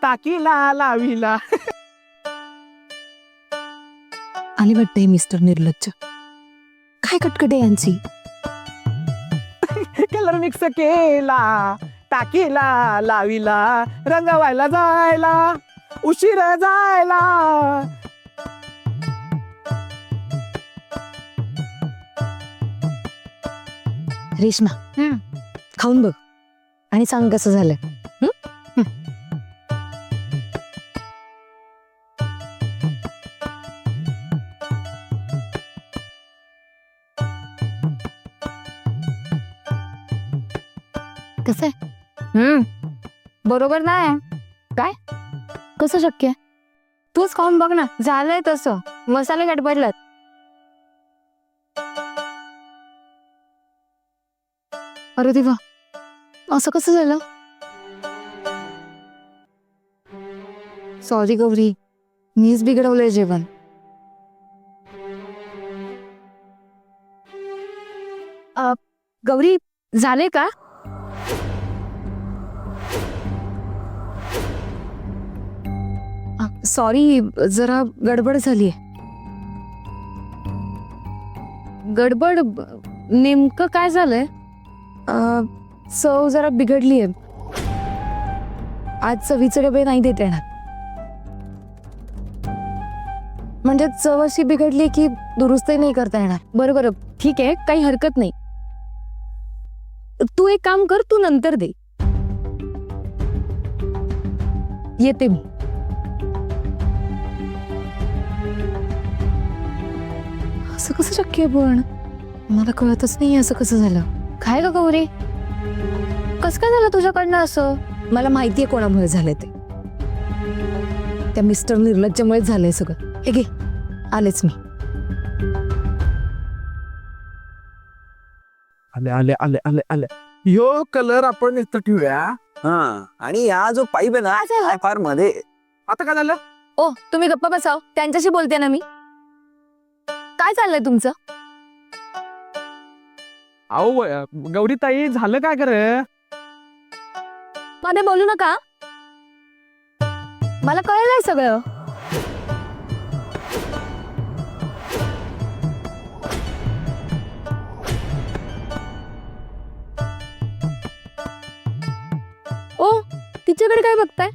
टाकीला लाविला. आली वाटतंय मिस्टर निर्लज्ज. काय कटकट आहे यांची. कलर मिक्स केला टाकीला लाविला रंगवायला जायला उशीर जायला. रेश्मा खाऊन बघ आणि सांग कसं झालं. कसं आहे? बरोबर नाही. काय कसं शक्य आहे? तूच खाऊन बघ ना. झालंय तसं. मसाले गडबडलात. अरे देवा, असं कसं झालं? सॉरी गौरी, मीच बिघडवलंय जेवण. गौरी झाले का? सॉरी, जरा गडबड झालीये. गडबड नेमकं काय झालंय? चव जरा बिघडलीये. आज चवीचे डबे नाही देता येणार. म्हणजे चव अशी बिघडली की दुरुस्तही नाही करता येणार. बरं बरं ठीक आहे, काही हरकत नाही. तू एक काम कर, तू नंतर दे. येते मी. असं कसं शक्य आहे? पण मला कळतच नाही असं कसं झालं. काय ग गौरी, कसं काय झालं तुझ्याकडनं असं? मला माहितीये कोणामुळे झालंय ते. त्या मिस्टर निर्लज्जमुळे झालंय सगळं. हे घे, आलेच मी. आले आले आले आले आले. यो कलर आपण इथं ठेवूया. हा, आणि हा जो पाईप आहे ना हा फार मध्ये. आता काय झालं? ओ तुम्ही गप्पा बसाव, त्यांच्याशी बोलते ना मी. काय चाललंय तुमचं? अहो गौरी ताई, झालं काय कर? मध्ये बोलू नका. मला कळलंय सगळं. ओ तिच्याकडे काय बघताय?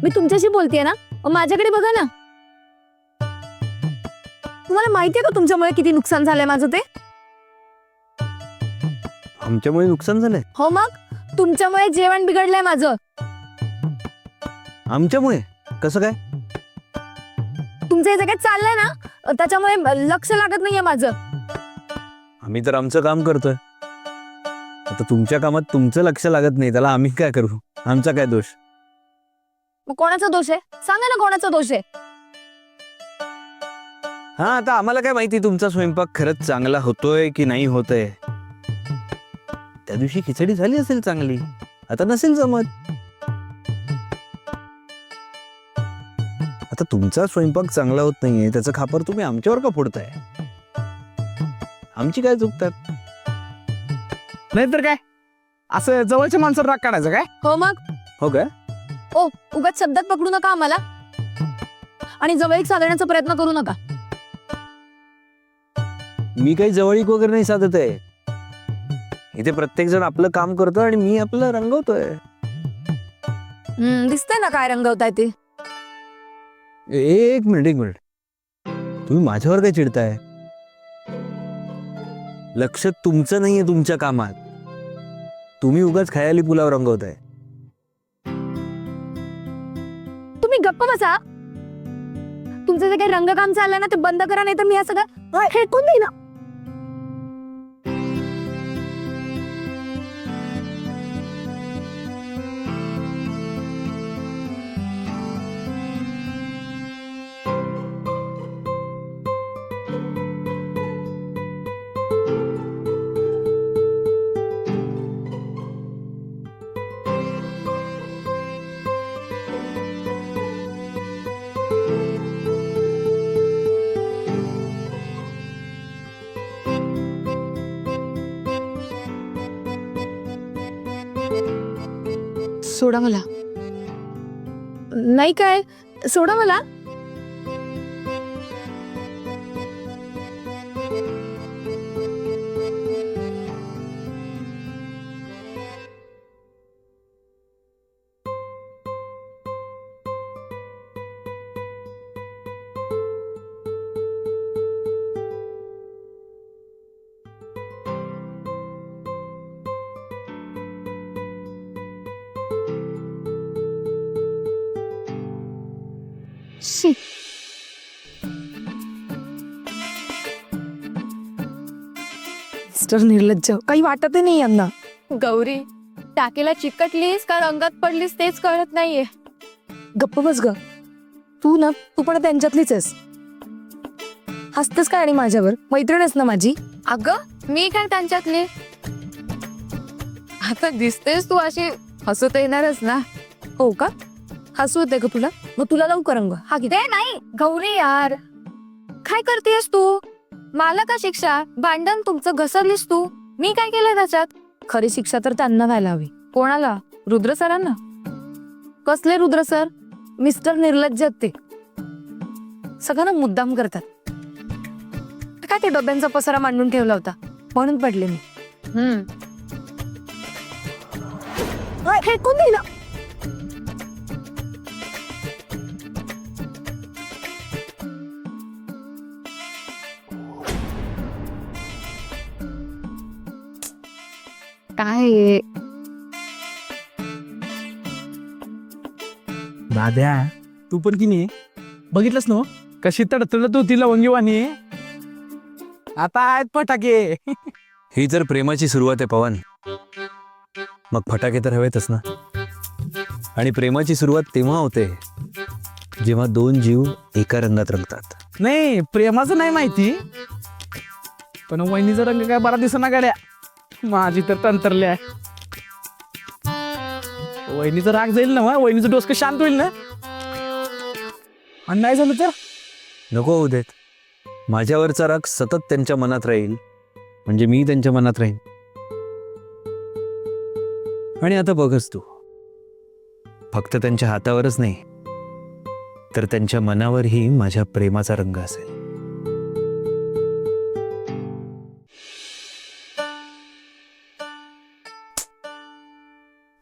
मी तुमच्याशी बोलतेय ना, माझ्याकडे बघा ना. तुम्हाला माहितीये का तुमच्यामुळे किती नुकसान झालंय माझं ते? आमच्यामुळे नुकसान झालंय? हो मग, तुमच्यामुळे जेवण बिघडलंय माझं. आमच्यामुळे कसं काय? तुमचं हे जे काही चाललंय ना, त्याच्यामुळे लक्ष लागत नाहीये माझं. आम्ही तर आमचं काम करतोय. आता तुमच्या कामात तुमचं लक्ष लागत नाही, त्याला आम्ही काय करू? आमचा काय दोष? मग कोणाचा दोष आहे? सांगा ना कोणाचा दोष आहे? हा, आता आम्हाला काय माहिती तुमचा स्वयंपाक खरंच चांगला होतोय की नाही होतोय. त्या दिवशी खिचडी झाली असेल चांगली, आता नसेल जमत. आता तुमचा स्वयंपाक चांगला होत नाहीये त्याचं खापर तुम्ही आमच्यावर का फोडताय? आमची काय चुकतात? नाहीतर काय, असं जवळच्या माणसावर राग काढायचं काय? हो मग. हो काय? ओ उगाच शब्दात पकडू नका आम्हाला, आणि जवळीक साधण्याचा प्रयत्न करू नका. मी काही जवळीक वगैरे नाही साधत आहे. इथे प्रत्येक जण आपलं काम करतो आणि मी आपलं रंगवतोय. दिसतंय ना काय रंगवताय ते. एक मिनिट, तुम्ही माझ्यावर काय चिडताय? लक्ष तुमचं नाहीये तुमच्या कामात. तुम्ही उगाच खयाली पुलाव रंगवताय. तुम्ही गप्प बसा. तुमचं जे काही रंगकाम चाललंय ना ते बंद करा, नाही तर मी हे सगळं फेकून देईन. सोडा मला. नाही काय, सोडा मला. शी. मिस्टर निर्लज्ज, काही वाटत नाही यांना. गौरी, टाकीला चिकटलीस का रंगात पडलीस तेच कळत नाहीये. गप्प बस ग. तू पण त्यांच्यातलीच आहेस. हसतेस काय आणि माझ्यावर? मैत्रीण आहेस ना माझी. अगं मी काय त्यांच्यातली? आता दिसतेस तू अशी हसत येणारच ना. हो का? हसू येते का तुला? मग तुला लावू का रंग? हा ते नाही गौरी यार, काय करतेस तू? मला का शिक्षा? भांडण तुमचं घसरलीस तू. मी काय केलं त्याच्यात? खरी शिक्षा तर त्यांना व्हायला हवी. कोणाला? रुद्र सरांना? कसले रुद्र सर? मिस्टर निर्लज्ज आहेत ते. सगळ्यांना मुद्दाम करतात. काय ते डब्यांचा पसारा मांडून ठेवला होता म्हणून पडले मी. फेकून दिलं. काय दाद्या, तू पण की नाही बघितलंस ना कशी तडतडत होती लवंगीवाणी. आता आहेत फटाके. ही जर प्रेमाची सुरुवात आहे पवन, मग फटाके तर हवेतच ना. आणि प्रेमाची सुरुवात तेव्हा होते जेव्हा दोन जीव एका रंगात रंगतात. नाही प्रेमाचं नाही माहिती, पण वहिनीचा रंग काय बरा दिसना गाड्या. माझी तर तंतरली आहे. वहिनीचा राग जाईल ना, वहिनीचं डोसकं शांत होईल ना. आणि नाही झालं तर नको होऊ देत. माझ्यावरचा राग सतत त्यांच्या मनात राहील, म्हणजे मी त्यांच्या मनात राहीन. आणि आता बघच तू, फक्त त्यांच्या हातावरच नाही तर त्यांच्या मनावरही माझ्या प्रेमाचा रंग असेल.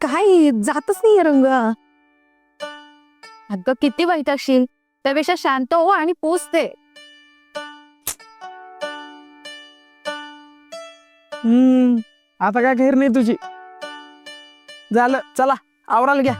काय जातच नाही रंग. अगं किती वैतागशील, त्यापेक्षा शांत हो आणि पोचते. आता काय खैर नाही तुझी. झालं, चला आवरायला घ्या.